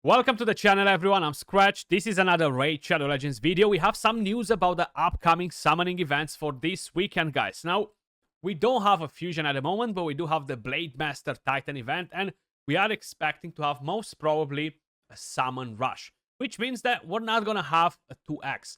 Welcome to the channel, everyone. I'm Skratch. This is another Raid Shadow Legends video. We have some news about the upcoming summoning events for this weekend, guys. Now, we don't have a fusion at the moment, but we do have the Blade Master Titan event, and we are expecting to have most probably a summon rush, which means that we're not gonna have a 2x.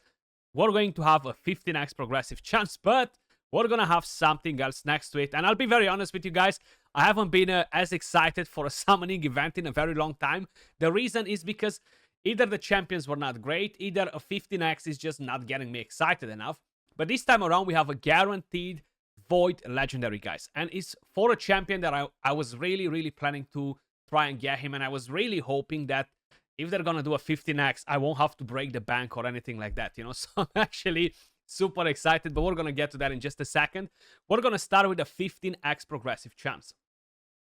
We're going to have a 15x progressive chance, but we're gonna have something else next to it. And I'll be very honest with you guys, I haven't been as excited for a summoning event in a very long time. The reason is because either the champions were not great, either a 15x is just not getting me excited enough. But this time around, we have a guaranteed Void Legendary, guys. And it's for a champion that I was really planning to try and get him. And I was really hoping that if they're gonna do a 15x, I won't have to break the bank or anything like that, you know? So I'm actually super excited, but we're gonna get to that in just a second. We're gonna start with a 15x progressive chance.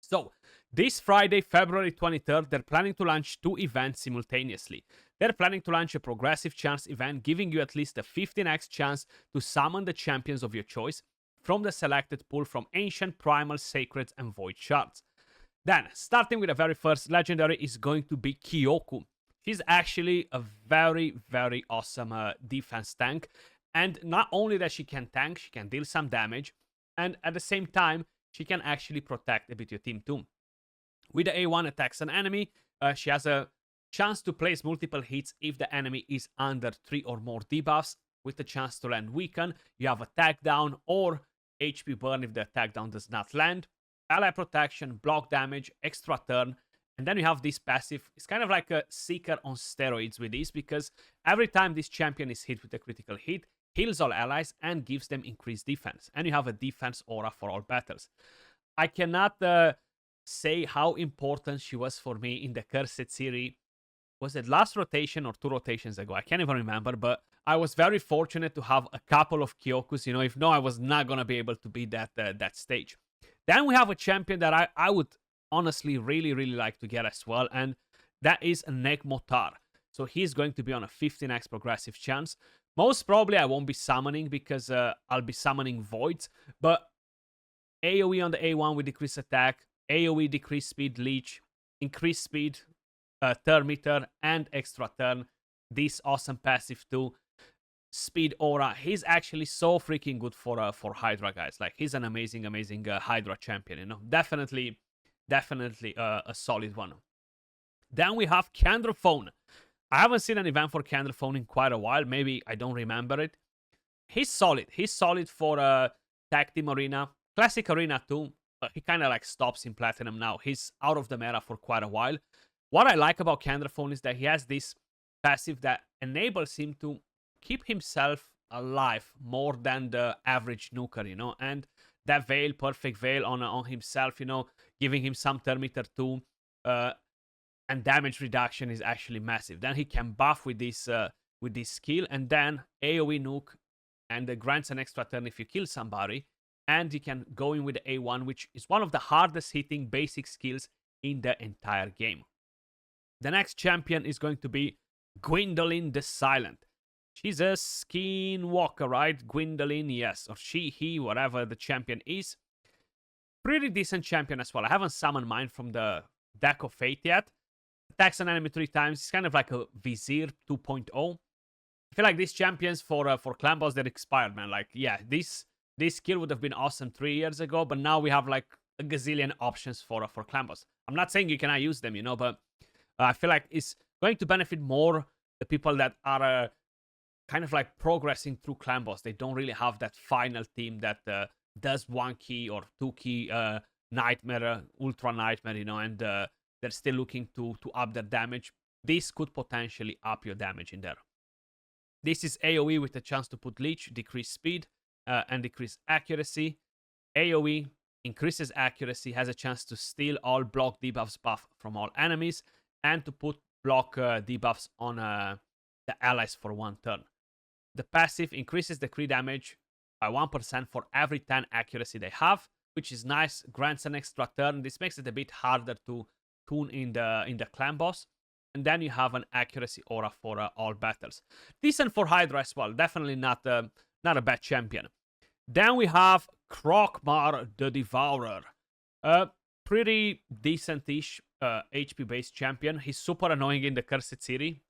So, this Friday, February 23rd, they're planning to launch two events simultaneously. They're planning to launch a progressive chance event, giving you at least a 15x chance to summon the champions of your choice from the selected pool from Ancient, Primal, Sacred, and Void shards. Then, starting with the very first legendary is going to be Kyoku. She's actually a very awesome defense tank. And not only that she can tank, she can deal some damage. And at the same time, she can actually protect a bit your team too. With the A1 attacks an enemy, she has a chance to place multiple hits if the enemy is under 3 or more debuffs, with the chance to land weaken. You have attack down or HP burn if the attack down does not land. Ally protection, block damage, extra turn. And then you have this passive. It's kind of like a Seeker on steroids with this, because every time this champion is hit with a critical hit, heals all allies and gives them increased defense. And you have a defense aura for all battles. I cannot say how important she was for me in the Cursed series. Was it last rotation or 2 rotations ago? I can't even remember, but I was very fortunate to have a couple of Kyokus. You know, if no, I was not going to be able to beat that stage. Then we have a champion that I would honestly really like to get as well, and that is Negmotar. So he's going to be on a 15x progressive chance. Most probably I won't be summoning because I'll be summoning Voids, but AoE on the A1 with decreased attack, AoE decreased speed leech, increased speed, turn meter, and extra turn. This awesome passive too. Speed aura. He's actually so freaking good for Hydra, guys. Like, he's an amazing Hydra champion, you know. Definitely a solid one. Then we have Candrophone. I haven't seen an event for Candrophone in quite a while. Maybe I don't remember it. He's solid. He's solid for Tag Team Arena. Classic Arena too. He kind of like stops in Platinum now. He's out of the meta for quite a while. What I like about Candrophone is that he has this passive that enables him to keep himself alive more than the average nuker, you know. And that veil, perfect veil on himself, you know, giving him some turn meter too. And damage reduction is actually massive. Then he can buff with this skill, and then AoE nuke, and grants an extra turn if you kill somebody. And you can go in with the A1, which is one of the hardest hitting basic skills in the entire game. The next champion is going to be Gwendolyn the Silent. She's a skinwalker, right? Gwendolyn, yes. Or she, he, whatever the champion is. Pretty decent champion as well. I haven't summoned mine from the Deck of Fate yet. Attacks an enemy 3 times. It's kind of like a Vizier 2.0. I feel like these champions for clan boss, they're expired, man. Like, yeah, this skill would have been awesome 3 years ago, but now we have like a gazillion options for clan boss. I'm not saying you cannot use them, you know, but I feel like it's going to benefit more the people that are kind of like progressing through clan boss. They don't really have that final team that does 1 key or 2 key nightmare, ultra nightmare, you know, and they're still looking to up their damage. This could potentially up your damage in there. This is AoE with a chance to put leech, decrease speed, and decrease accuracy. AoE increases accuracy, has a chance to steal all block debuffs buff from all enemies, and to put block debuffs on the allies for 1 turn. The passive increases the crit damage by 1% for every 10 accuracy they have, which is nice. Grants an extra turn. This makes it a bit harder to tune in the clan boss. And then you have an accuracy aura for all battles. Decent for Hydra as well. Definitely not a bad champion. Then we have Krokmar the Devourer. pretty decent-ish HP-based champion. He's super annoying in the Cursed City.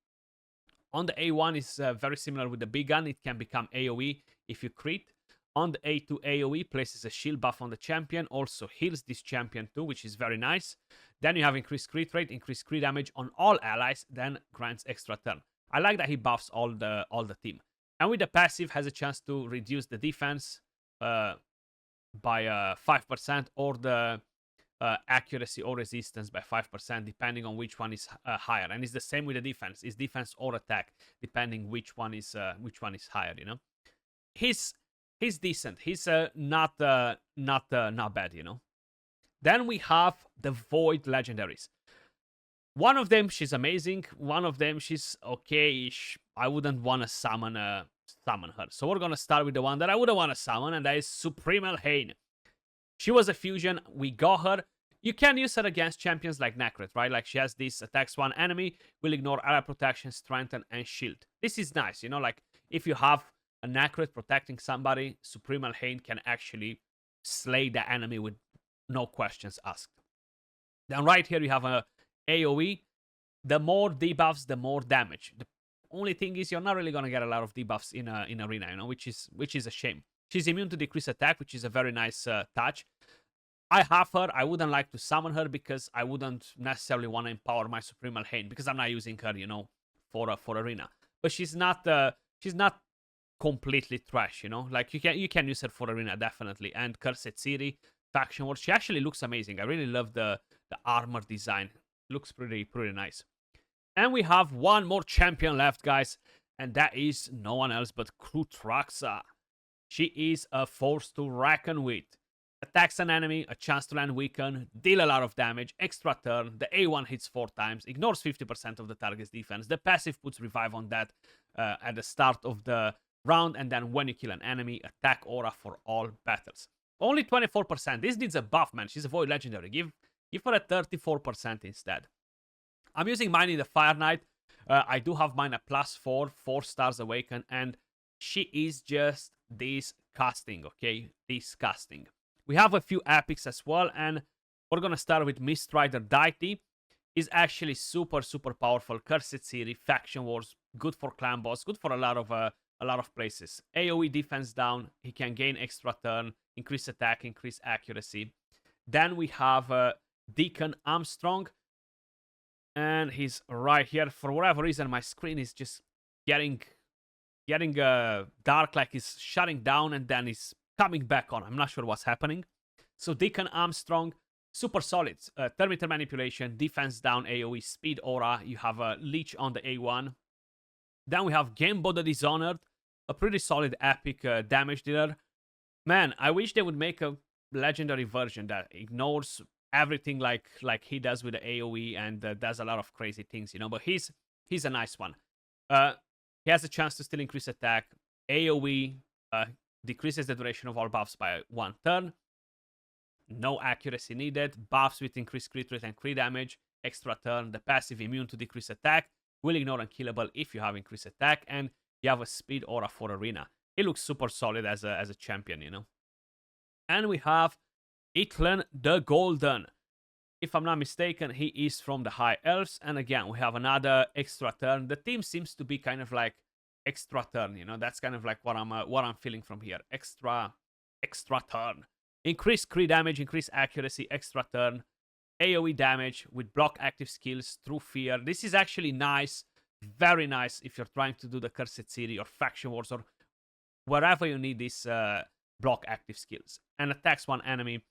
On the A1 is very similar with the big gun. It can become AoE if you crit. On the A2 AoE places a shield buff on the champion. Also heals this champion too, which is very nice. Then you have increased crit rate, increased crit damage on all allies, then grants extra turn. I like that he buffs all the team. And with the passive has a chance to reduce the defense by 5% or the accuracy or resistance by 5%, depending on which one is higher. And it's the same with the defense. It's defense or attack, depending which one is higher. You know, he's decent. He's not bad. You know. Then we have the Void legendaries. One of them, she's amazing. One of them, she's okay-ish. I wouldn't want to summon her. So we're gonna start with the one that I wouldn't want to summon, and that is Supremal Haine. She was a fusion. We got her. You can use her against champions like Necret, right? Like she has this attacks one enemy, will ignore ally protection, strengthen, and shield. This is nice, you know, like if you have a Necret protecting somebody, Supremal Haine can actually slay the enemy with no questions asked. Then right here you have a AoE. The more debuffs, the more damage. The only thing is you're not really gonna get a lot of debuffs in arena, you know, which is a shame. She's immune to decrease attack, which is a very nice touch. I have her. I wouldn't like to summon her because I wouldn't necessarily want to empower my Supremal Haine because I'm not using her, you know, for arena. But she's not completely trash, you know. Like you can use her for arena definitely. And Cursed City, Faction Wars, she actually looks amazing. I really love the armor design. Looks pretty nice. And we have one more champion left, guys, and that is no one else but Krutraxa. She is a force to reckon with. Attacks an enemy, a chance to land weaken, deal a lot of damage, extra turn, the A1 hits 4 times, ignores 50% of the target's defense, the passive puts revive on that at the start of the round, and then when you kill an enemy, attack aura for all battles. Only 24%. This needs a buff, man. She's a Void Legendary. Give her a 34% instead. I'm using mine in the Fire Knight. I do have mine at +4, 4 stars awaken, and she is just disgusting, okay? Disgusting. We have a few epics as well, and we're gonna start with Mistrider Deity. Is actually super powerful. Cursed City, Faction Wars, good for clan boss, good for a lot of places. AoE defense down. He can gain extra turn, increase attack, increase accuracy. Then we have Deacon Armstrong, and he's right here. For whatever reason, my screen is just getting dark, like it's shutting down and then it's coming back on. I'm not sure what's happening. So Deacon Armstrong, super solid. Thermitor manipulation, defense down, AoE, speed aura. You have a leech on the A1. Then we have Gembo the Dishonored, a pretty solid epic damage dealer. Man, I wish they would make a legendary version that ignores everything like he does with the AoE and does a lot of crazy things, you know. But he's a nice one. He has a chance to still increase attack. AoE decreases the duration of all buffs by 1 turn. No accuracy needed. Buffs with increased crit rate and crit damage. Extra turn. The passive immune to decrease attack. Will ignore unkillable if you have increased attack. And you have a speed aura for arena. He looks super solid as a champion, you know. And we have Itlan the Golden. If I'm not mistaken, he is from the High Elves. And again, we have another extra turn. The team seems to be kind of like extra turn, you know. That's kind of like what I'm feeling from here. Extra turn. Increase crit damage, increase accuracy, extra turn. AoE damage with block active skills through fear. This is actually nice. Very nice if you're trying to do the Cursed City or Faction Wars or wherever you need these block active skills. And attacks one enemy.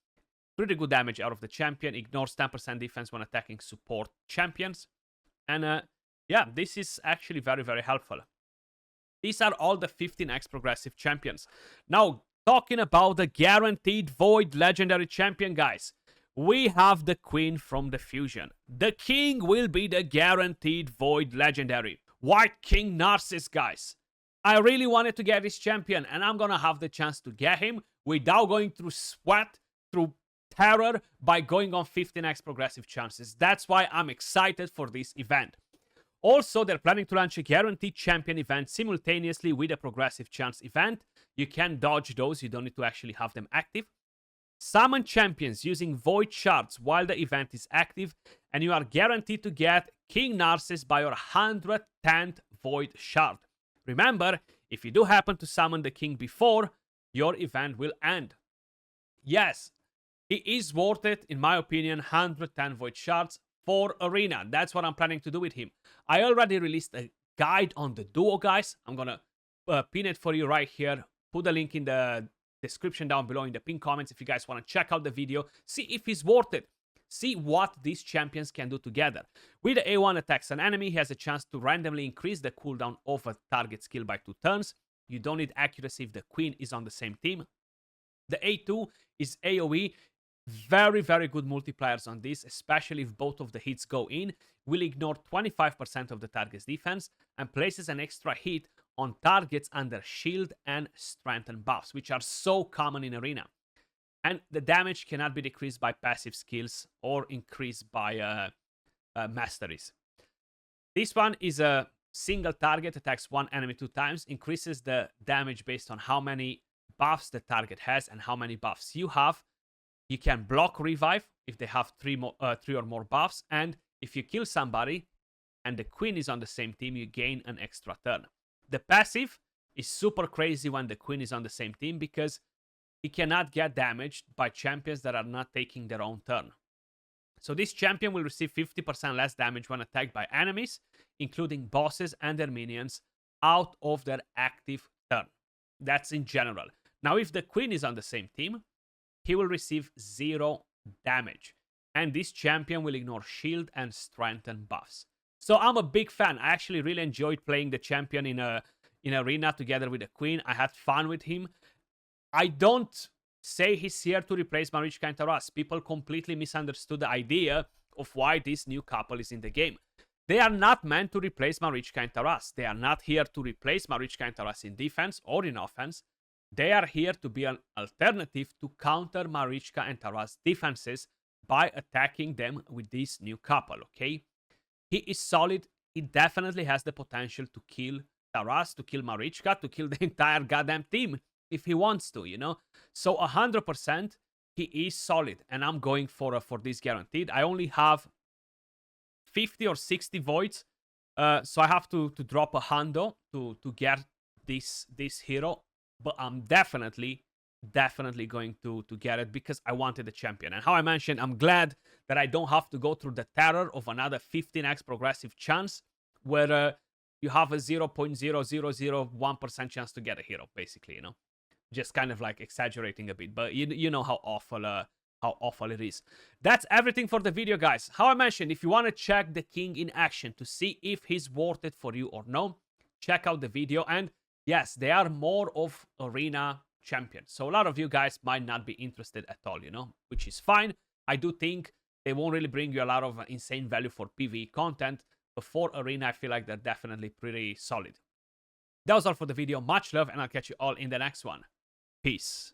Pretty good damage out of the champion. Ignores 10% defense when attacking support champions. And yeah, this is actually very helpful. These are all the 15x progressive champions. Now, talking about the guaranteed Void Legendary champion, guys. We have the Queen from the Fusion. The King will be the guaranteed Void Legendary. White King Narcissus, guys. I really wanted to get this champion, and I'm gonna have the chance to get him without going through sweat, through terror, by going on 15x progressive chances. That's why I'm excited for this event. Also, they're planning to launch a guaranteed champion event simultaneously with a progressive chance event. You can dodge those. You don't need to actually have them active. Summon champions using void shards while the event is active, and you are guaranteed to get King Narcissus by your 110th void shard. Remember, if you do happen to summon the king before, your event will end. Yes, he is worth it, in my opinion, 110 void shards for Arena. That's what I'm planning to do with him. I already released a guide on the duo, guys. I'm gonna pin it for you right here. Put the link in the description down below in the pinned comments if you guys want to check out the video. See if he's worth it. See what these champions can do together. With the A1 attacks an enemy, he has a chance to randomly increase the cooldown of a target skill by 2 turns. You don't need accuracy if the queen is on the same team. The A2 is AoE. Very, very good multipliers on this, especially if both of the hits go in. Will ignore 25% of the target's defense and places an extra hit on targets under shield and strengthen buffs, which are so common in Arena. And the damage cannot be decreased by passive skills or increased by masteries. This one is a single target, attacks one enemy 2 times, increases the damage based on how many buffs the target has and how many buffs you have. You can block revive if they have 3 or more buffs, and if you kill somebody and the queen is on the same team, you gain an extra turn. The passive is super crazy when the queen is on the same team because he cannot get damaged by champions that are not taking their own turn. So this champion will receive 50% less damage when attacked by enemies, including bosses and their minions, out of their active turn. That's in general. Now, if the queen is on the same team, he will receive 0 damage. And this champion will ignore shield and strengthen buffs. So I'm a big fan. I actually really enjoyed playing the champion in Arena together with the queen. I had fun with him. I don't say he's here to replace Marichka and Taras. People completely misunderstood the idea of why this new couple is in the game. They are not meant to replace Marichka and Taras. They are not here to replace Marichka and Taras in defense or in offense. They are here to be an alternative to counter Marichka and Taras' defenses by attacking them with this new couple, okay? He is solid. He definitely has the potential to kill Taras, to kill Marichka, to kill the entire goddamn team if he wants to, you know? So 100%, he is solid, and I'm going for this guaranteed. I only have 50 or 60 voids, so I have to drop a hundo to get this hero, but I'm definitely going to get it because I wanted the champion. And how I mentioned, I'm glad that I don't have to go through the terror of another 15x progressive chance where you have a 0.0001% chance to get a hero, basically, you know? Just kind of like exaggerating a bit, but you know how awful it is. That's everything for the video, guys. How I mentioned, if you want to check the king in action to see if he's worth it for you or no, check out the video. And yes, they are more of Arena champions, so a lot of you guys might not be interested at all, you know, which is fine. I do think they won't really bring you a lot of insane value for PvE content, but for Arena, I feel like they're definitely pretty solid. That was all for the video. Much love, and I'll catch you all in the next one. Peace.